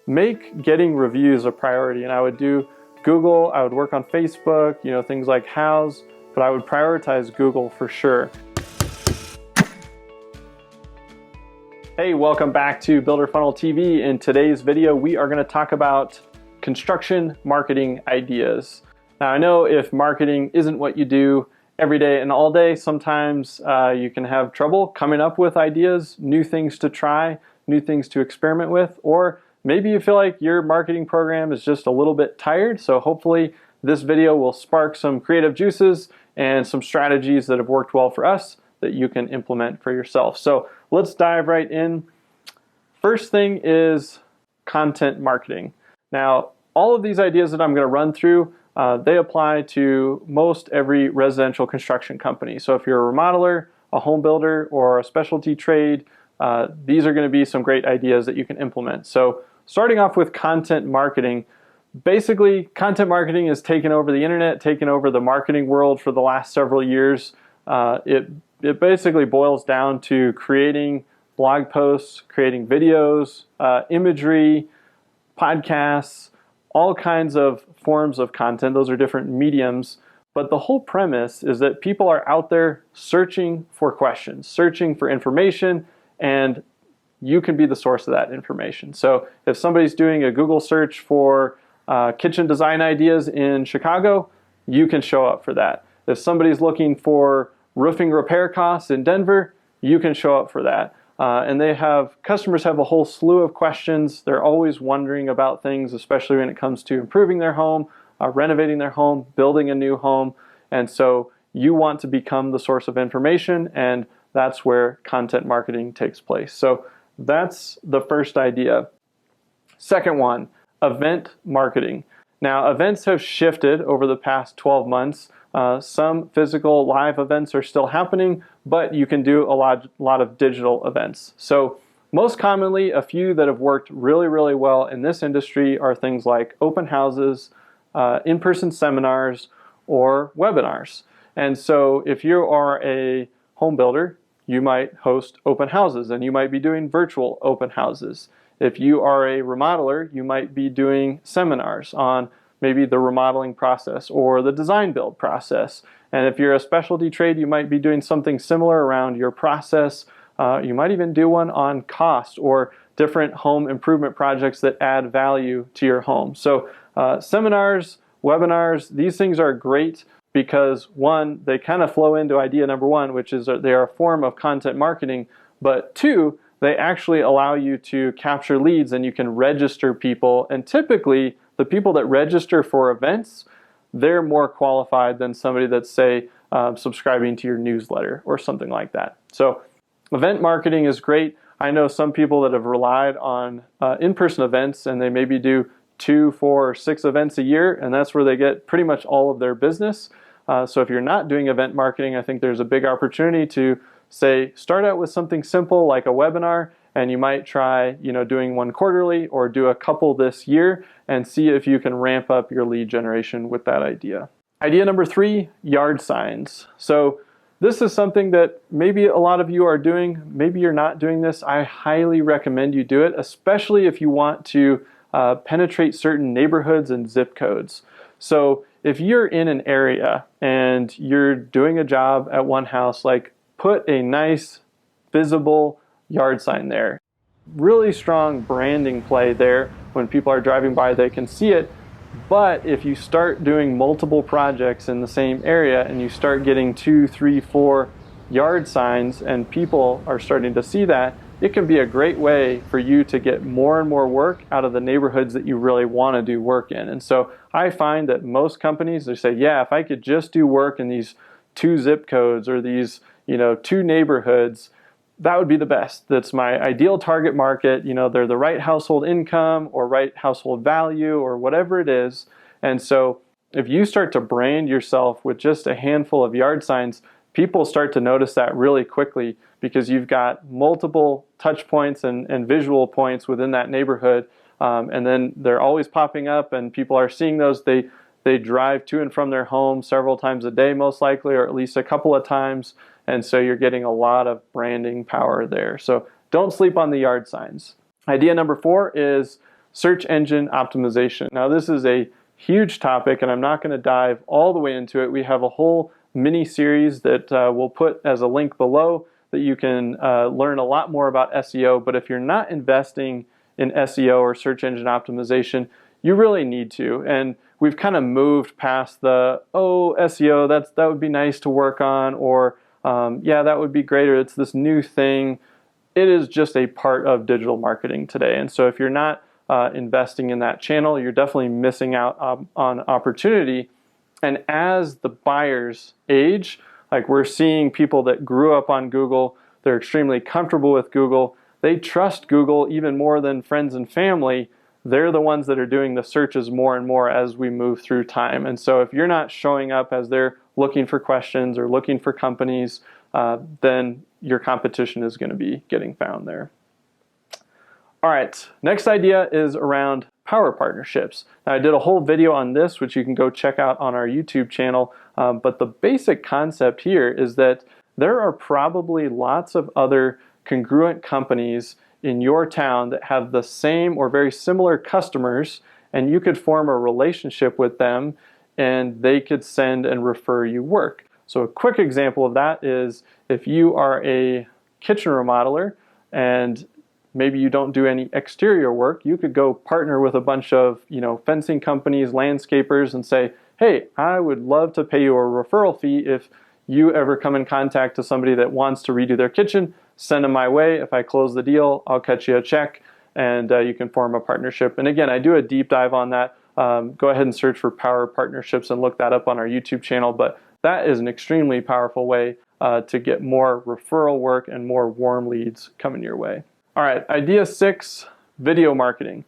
make getting reviews a priority. And I would do Google, I would work on Facebook, things like Houzz, but I would prioritize Google for sure. Hey, welcome back to Builder Funnel TV. In today's video, we are going to talk about construction marketing ideas. Now, I know if marketing isn't what you do every day and all day, sometimes you can have trouble coming up with ideas, new things to try, new things to experiment with, or maybe you feel like your marketing program is just a little bit tired. So hopefully this video will spark some creative juices and some strategies that have worked well for us that you can implement for yourself. So let's dive right in. First thing is content marketing. Now, all of these ideas that I'm going to run through, they apply to most every residential construction company. So if you're a remodeler, a home builder, or a specialty trade, these are going to be some great ideas that you can implement. So starting off with content marketing, basically content marketing has taken over the internet, taken over the marketing world for the last several years. It basically boils down to creating blog posts, creating videos, imagery, podcasts, all kinds of forms of content. Those are different mediums. But the whole premise is that people are out there searching for questions, searching for information, and you can be the source of that information. So if somebody's doing a Google search for kitchen design ideas in Chicago, you can show up for that. If somebody's looking for roofing repair costs in Denver, you can show up for that. And customers have a whole slew of questions. They're always wondering about things, especially when it comes to improving their home, renovating their home, building a new home. And so you want to become the source of information, and that's where content marketing takes place. So that's the first idea. Second one, event marketing. Now, events have shifted over the past 12 months. Some physical live events are still happening, but you can do a lot of digital events. So most commonly, a few that have worked really, really well in this industry are things like open houses, in-person seminars, or webinars. And so if you are a home builder, you might host open houses, and you might be doing virtual open houses. If you are a remodeler, you might be doing seminars on maybe the remodeling process or the design build process. And if you're a specialty trade, you might be doing something similar around your process. You might even do one on cost or different home improvement projects that add value to your home. So seminars, webinars, these things are great because one, they kind of flow into idea number one, which is they are a form of content marketing, but two, they actually allow you to capture leads and you can register people. And typically, the people that register for events, they're more qualified than somebody that's, say, subscribing to your newsletter or something like that. So event marketing is great. I know some people that have relied on in-person events, and they maybe do 2, 4, or 6 events a year, and that's where they get pretty much all of their business. So if you're not doing event marketing, I think there's a big opportunity to, say, start out with something simple like a webinar, and you might try, doing one quarterly or do a couple this year and see if you can ramp up your lead generation with that idea. Idea number 3, yard signs. So this is something that maybe a lot of you are doing. Maybe you're not doing this. I highly recommend you do it, especially if you want to penetrate certain neighborhoods and zip codes. So if you're in an area and you're doing a job at one house, like put a nice visible yard sign there. Really strong branding play there. When people are driving by, they can see it. But if you start doing multiple projects in the same area and you start getting 2, 3, 4 yard signs and people are starting to see that, it can be a great way for you to get more and more work out of the neighborhoods that you really want to do work in. And so I find that most companies, they say, yeah, if I could just do work in these 2 zip codes or these 2 neighborhoods, that would be the best. That's my ideal target market. They're the right household income or right household value or whatever it is. And so if you start to brand yourself with just a handful of yard signs, people start to notice that really quickly because you've got multiple touch points and visual points within that neighborhood. And then they're always popping up and people are seeing those. They drive to and from their home several times a day, most likely, or at least a couple of times. And so you're getting a lot of branding power there. So don't sleep on the yard signs. Idea number 4 is search engine optimization. Now this is a huge topic and I'm not going to dive all the way into it. We have a whole mini series that we'll put as a link below that you can learn a lot more about SEO. But if you're not investing in SEO or search engine optimization, you really need to. And we've kind of moved past the, oh, SEO, that would be nice to work on, or yeah, that would be great, or it's this new thing. It is just a part of digital marketing today. And so if you're not investing in that channel, you're definitely missing out on opportunity. And as the buyers age, like we're seeing people that grew up on Google, they're extremely comfortable with Google, they trust Google even more than friends and family. They're the ones that are doing the searches more and more as we move through time. And so if you're not showing up as they're looking for questions or looking for companies, then your competition is going to be getting found there. All right, next idea is around power partnerships. Now I did a whole video on this, which you can go check out on our YouTube channel. But the basic concept here is that there are probably lots of other congruent companies in your town that have the same or very similar customers, and you could form a relationship with them and they could send and refer you work. So a quick example of that is if you are a kitchen remodeler and maybe you don't do any exterior work, you could go partner with a bunch of fencing companies, landscapers, and say, hey, I would love to pay you a referral fee if you ever come in contact to somebody that wants to redo their kitchen. Send them my way. If I close the deal, I'll cut you a check, and you can form a partnership. And again, I do a deep dive on that. Go ahead and search for power partnerships and look that up on our YouTube channel. But that is an extremely powerful way to get more referral work and more warm leads coming your way. All right, idea 6, video marketing.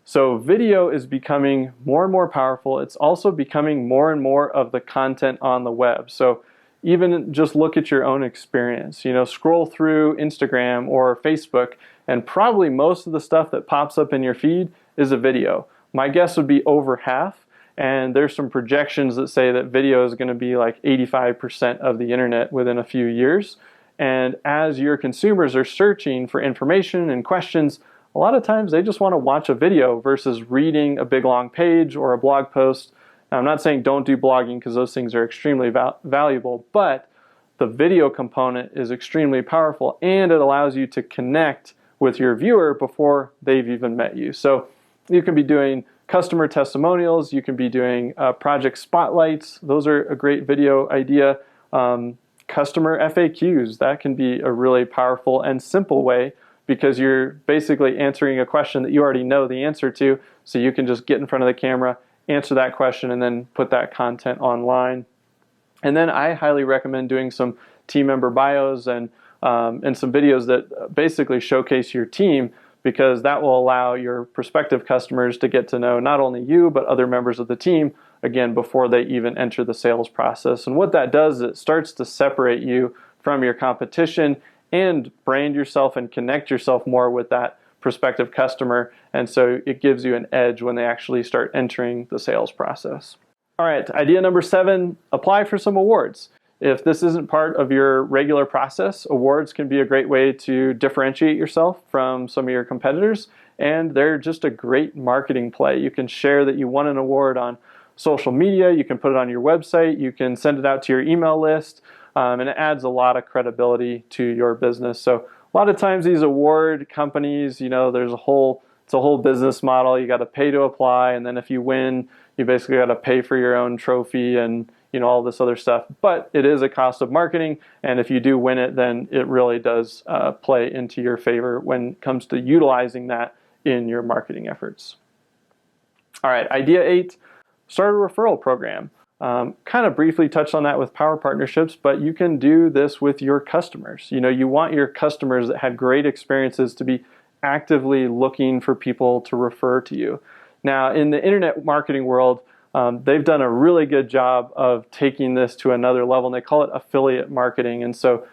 So video is becoming more and more powerful. It's also becoming more and more of the content on the web. So even just look at your own experience. Scroll through Instagram or Facebook, and probably most of the stuff that pops up in your feed is a video. My guess would be over half, and there's some projections that say that video is going to be like 85% of the internet within a few years. And as your consumers are searching for information and questions, a lot of times they just want to watch a video versus reading a big long page or a blog post. Now, I'm not saying don't do blogging because those things are extremely valuable, but the video component is extremely powerful and it allows you to connect with your viewer before they've even met you. So you can be doing customer testimonials, you can be doing project spotlights. Those are a great video idea. Customer FAQs, that can be a really powerful and simple way because you're basically answering a question that you already know the answer to, so you can just get in front of the camera, answer that question, and then put that content online. And then I highly recommend doing some team member bios and some videos that basically showcase your team, because that will allow your prospective customers to get to know not only you, but other members of the team, again, before they even enter the sales process. And what that does is it starts to separate you from your competition and brand yourself and connect yourself more with that prospective customer. And so it gives you an edge when they actually start entering the sales process. All right, idea number 7, apply for some awards. If this isn't part of your regular process, awards can be a great way to differentiate yourself from some of your competitors, and they're just a great marketing play. You can share that you won an award on social media, you can put it on your website, you can send it out to your email list, and it adds a lot of credibility to your business. So a lot of times these award companies, it's a whole business model. You got to pay to apply, and then if you win, you basically got to pay for your own trophy and all this other stuff. But it is a cost of marketing, and if you do win it, then it really does play into your favor when it comes to utilizing that in your marketing efforts. All right, idea 8, start a referral program. Kind of briefly touched on that with power partnerships, but you can do this with your customers. You want your customers that had great experiences to be actively looking for people to refer to you. Now, in the internet marketing world, they've done a really good job of taking this to another level, and they call it affiliate marketing. And so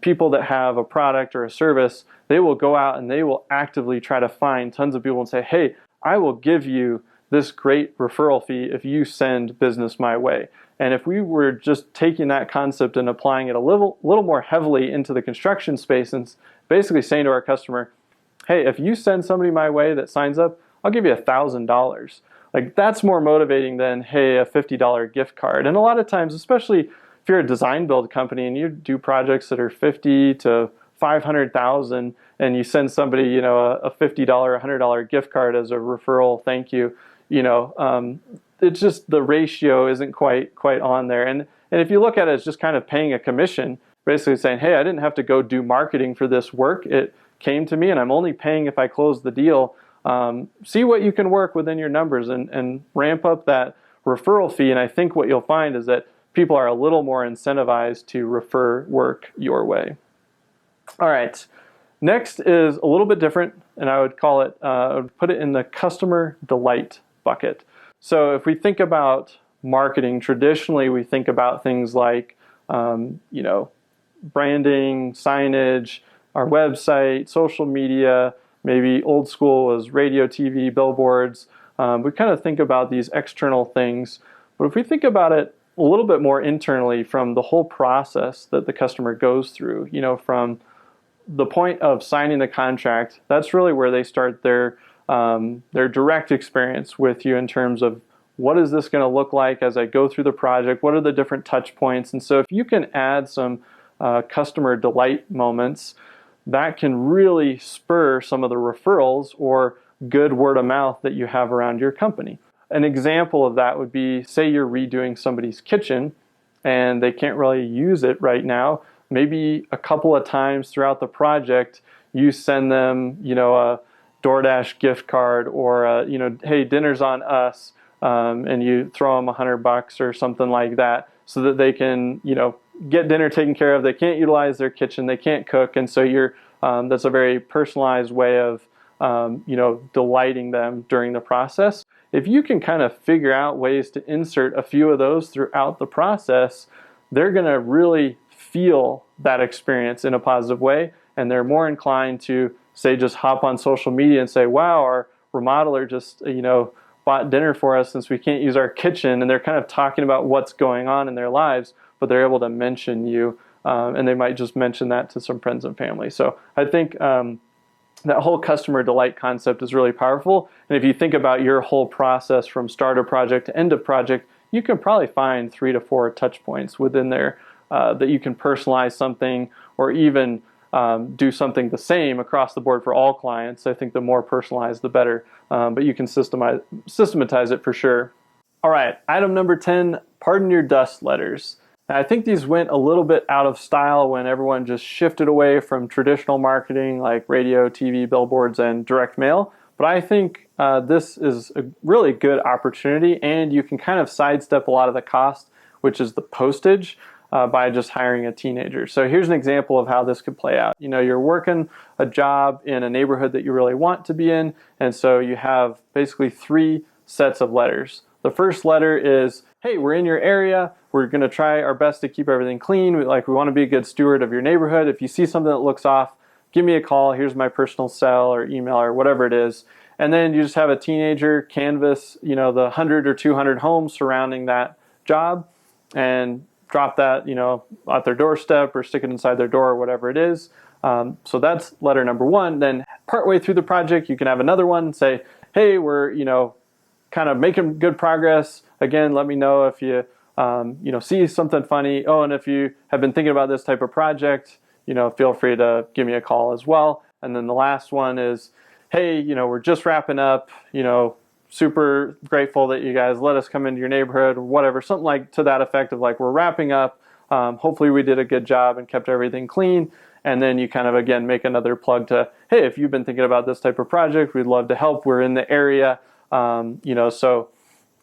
people that have a product or a service, they will go out and they will actively try to find tons of people and say, hey, I will give you this great referral fee if you send business my way. And if we were just taking that concept and applying it a little more heavily into the construction space and basically saying to our customer, hey, if you send somebody my way that signs up, I'll give you $1,000. Like, that's more motivating than, hey, a $50 gift card. And a lot of times, especially if you're a design build company and you do projects that are 50 to 500,000 and you send somebody, you know, a $50, $100 gift card as a referral thank you, you know, it's just the ratio isn't quite on there. And if you look at it as just kind of paying a commission, basically saying, hey, I didn't have to go do marketing for this work. It came to me and I'm only paying if I close the deal. See what you can work within your numbers and ramp up that referral fee. And I think what you'll find is that people are a little more incentivized to refer work your way. All right, next is a little bit different, and I would call it, I would put it in the customer delight bucket. So if we think about marketing, traditionally we think about things like, you know, branding, signage, our website, social media, maybe old school was radio, TV, billboards. We kind of think about these external things, but if we think about it a little bit more internally from the whole process that the customer goes through, you know, from the point of signing the contract, that's really where they start their direct experience with you in terms of what is this going to look like as I go through the project, what are the different touch points. And so if you can add some customer delight moments, that can really spur some of the referrals or good word of mouth that you have around your company. An example of that would be, say you're redoing somebody's kitchen and they can't really use it right now. Maybe a couple of times throughout the project, you send them, you know, a DoorDash gift card or, you know, hey, dinner's on us, and you throw them $100 or something like that so that they can, you know, get dinner taken care of. They can't utilize their kitchen, they can't cook, and so you're that's a very personalized way of, you know, delighting them during the process. If you can kind of figure out ways to insert a few of those throughout the process, they're going to really feel that experience in a positive way, and they're more inclined to, say, just hop on social media and say, wow, our remodeler just, you know, bought dinner for us since we can't use our kitchen, and they're kind of talking about what's going on in their lives, but they're able to mention you, and they might just mention that to some friends and family. So I think that whole customer delight concept is really powerful, and if you think about your whole process from start of project to end of project, you can probably find 3 to 4 touch points within there that you can personalize something or even do something the same across the board for all clients. I think the more personalized, the better, but you can systematize it for sure. All right, item number 10, pardon your dust letters. Now, I think these went a little bit out of style when everyone just shifted away from traditional marketing like radio, TV, billboards, and direct mail. But I think this is a really good opportunity, and you can kind of sidestep a lot of the cost, which is the postage, by just hiring a teenager. So here's an example of how this could play out. You know, you're working a job in a neighborhood that you really want to be in, and so you have basically 3 sets of letters. The first letter is, hey, we're in your area. We're going to try our best to keep everything clean. We want to be a good steward of your neighborhood. If you see something that looks off, give me a call. Here's my personal cell or email or whatever it is. And then you just have a teenager canvass, you know, the 100 or 200 homes surrounding that job and drop that, you know, at their doorstep or stick it inside their door or whatever it is. So that's letter number 1. Then partway through the project, you can have another one and say, hey, we're, you know, kind of making good progress. Again, let me know if you, you know, see something funny. Oh, and if you have been thinking about this type of project, you know, feel free to give me a call as well. And then the last one is, hey, you know, we're just wrapping up, you know, super grateful that you guys let us come into your neighborhood or whatever, something like to that effect of like, we're wrapping up. Hopefully we did a good job and kept everything clean. And then you kind of, again, make another plug to, hey, if you've been thinking about this type of project, we'd love to help. We're in the area. You know, so,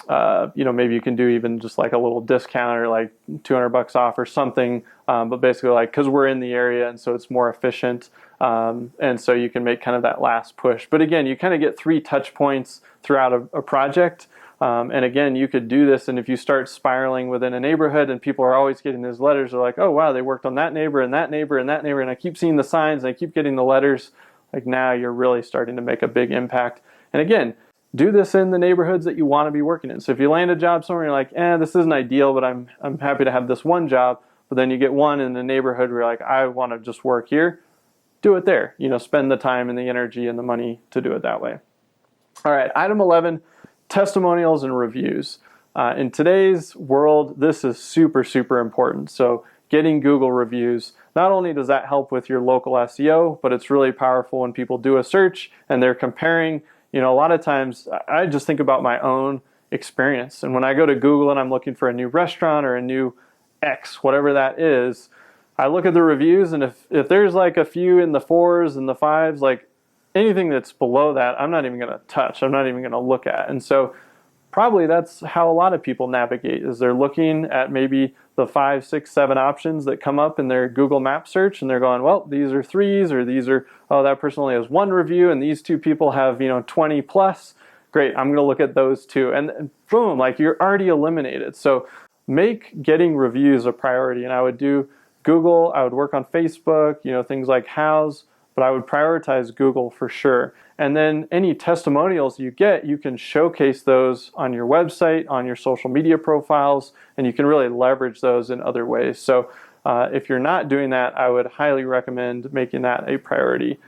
you know, maybe you can do even just like a little discount or like $200 off or something. But basically like, cause we're in the area and so it's more efficient. And so you can make kind of that last push. But again, you kind of get 3 touch points throughout a project. And again, you could do this. And if you start spiraling within a neighborhood and people are always getting these letters, they're like, oh, wow, they worked on that neighbor and that neighbor and that neighbor. And I keep seeing the signs and I keep getting the letters. Like now you're really starting to make a big impact. And again, do this in the neighborhoods that you want to be working in. So if you land a job somewhere, you're like, this isn't ideal, but I'm happy to have this one job. But then you get one in the neighborhood where you're like, I want to just work here. Do it there. You know, spend the time and the energy and the money to do it that way. All right, item 11, testimonials and reviews. In today's world, this is super, super important. So getting Google reviews, not only does that help with your local SEO, but it's really powerful when people do a search and they're comparing. A lot of times I just think about my own experience. And when I go to Google and I'm looking for a new restaurant or a new X, whatever that is, I look at the reviews, and if there's like a few in the 4s and the 5s, like anything that's below that, I'm not even going to touch. I'm not even going to look at. And so probably that's how a lot of people navigate, is they're looking at maybe the 5, 6, 7 options that come up in their Google Map search, and they're going, well, these are 3s, or these are, oh, that person only has 1 review, and these 2 people have 20 plus. Great, I'm going to look at those 2, and boom, like you're already eliminated. So make getting reviews a priority, and I would do Google, I would work on Facebook, things like Houzz, but I would prioritize Google for sure. And then any testimonials you get, you can showcase those on your website, on your social media profiles, and you can really leverage those in other ways. So if you're not doing that, I would highly recommend making that a priority.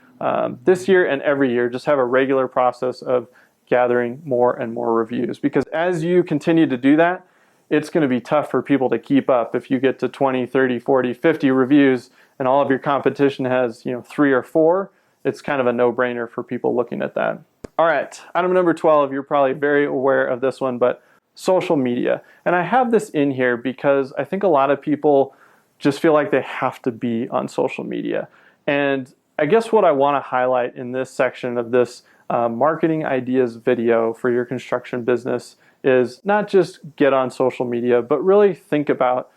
This year and every year, just have a regular process of gathering more and more reviews, because as you continue to do that, it's going to be tough for people to keep up. If you get to 20, 30, 40, 50 reviews and all of your competition has 3 or 4, it's kind of a no-brainer for people looking at that. All right, item number 12, you're probably very aware of this one, but social media. And I have this in here because I think a lot of people just feel like they have to be on social media. And I guess what I want to highlight in this section of this marketing ideas video for your construction business is not just get on social media, but really think about,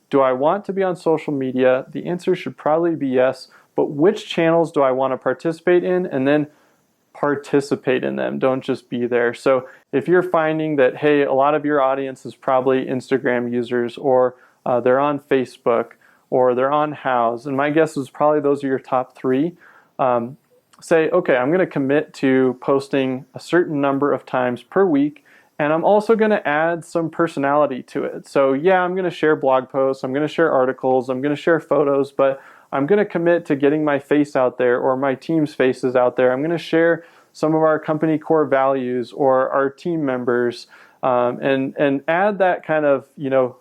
do I want to be on social media? The answer should probably be yes, but which channels do I want to participate in? And then participate in them. Don't just be there. So if you're finding that, hey, a lot of your audience is probably Instagram users, or they're on Facebook, or they're on Houzz, and my guess is probably those are your top 3, say, okay, I'm going to commit to posting a certain number of times per week, and I'm also going to add some personality to it. So yeah, I'm going to share blog posts, I'm going to share articles, I'm going to share photos, but I'm going to commit to getting my face out there, or my team's faces out there. I'm going to share some of our company core values or our team members, and add that kind of,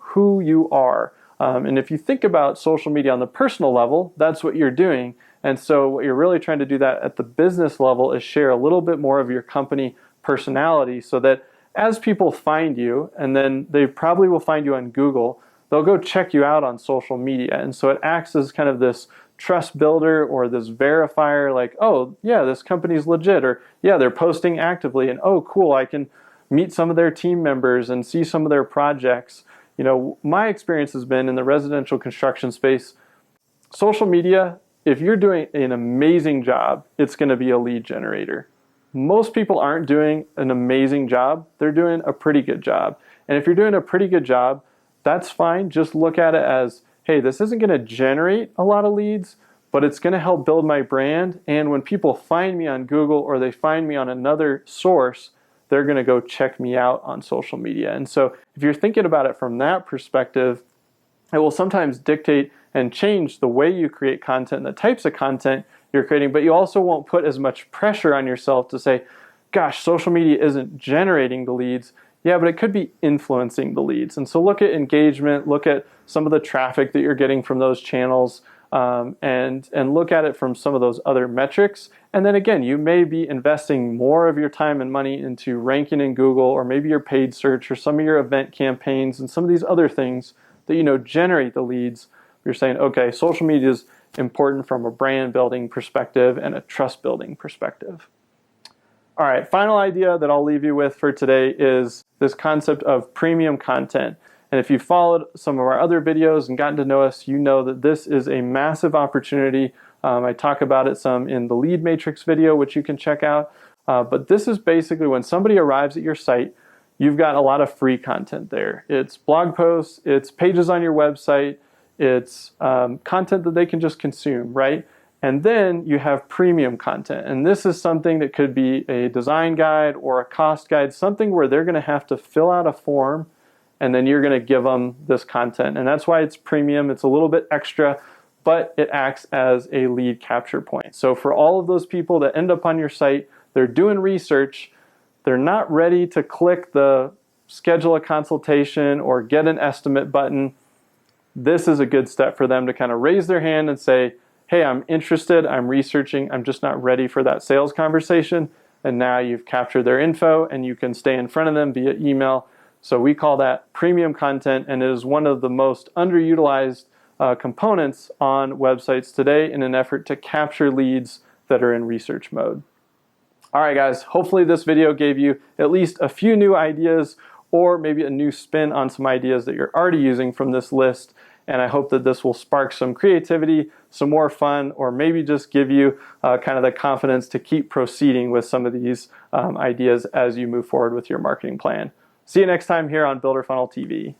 who you are. And if you think about social media on the personal level, that's what you're doing. And so what you're really trying to do that at the business level is share a little bit more of your company personality, so that as people find you, and then they probably will find you on Google, they'll go check you out on social media. And so it acts as kind of this trust builder, or this verifier, like, oh yeah, this company's legit, or yeah, they're posting actively, and oh cool, I can meet some of their team members and see some of their projects. My experience has been in the residential construction space, social media, if you're doing an amazing job, it's going to be a lead generator. Most people aren't doing an amazing job, they're doing a pretty good job. And if you're doing a pretty good job, that's fine. Just look at it as, hey, this isn't going to generate a lot of leads, but it's going to help build my brand. And when people find me on Google, or they find me on another source, they're going to go check me out on social media. And so if you're thinking about it from that perspective, it will sometimes dictate and change the way you create content and the types of content you're creating, but you also won't put as much pressure on yourself to say, gosh, social media isn't generating the leads. Yeah, but it could be influencing the leads. And so look at engagement, look at some of the traffic that you're getting from those channels, and look at it from some of those other metrics. And then again, you may be investing more of your time and money into ranking in Google, or maybe your paid search, or some of your event campaigns, and some of these other things that generate the leads. You're saying, okay, social media is important from a brand building perspective and a trust building perspective. All right, final idea that I'll leave you with for today is this concept of premium content. And if you've followed some of our other videos and gotten to know us, you know that this is a massive opportunity. I talk about it some in the lead matrix video, which you can check out. But this is basically when somebody arrives at your site, you've got a lot of free content there. It's blog posts, it's pages on your website, it's content that they can just consume, right? And then you have premium content. And this is something that could be a design guide or a cost guide, something where they're going to have to fill out a form, and then you're going to give them this content. And that's why it's premium. It's a little bit extra, but it acts as a lead capture point. So for all of those people that end up on your site, they're doing research, they're not ready to click the schedule a consultation or get an estimate button, this is a good step for them to kind of raise their hand and say, hey, I'm interested, I'm researching, I'm just not ready for that sales conversation. And now you've captured their info and you can stay in front of them via email. So we call that premium content, and it is one of the most underutilized components on websites today in an effort to capture leads that are in research mode. All right, guys, hopefully this video gave you at least a few new ideas or maybe a new spin on some ideas that you're already using from this list. And I hope that this will spark some creativity, some more fun, or maybe just give you kind of the confidence to keep proceeding with some of these ideas as you move forward with your marketing plan. See you next time here on Builder Funnel TV.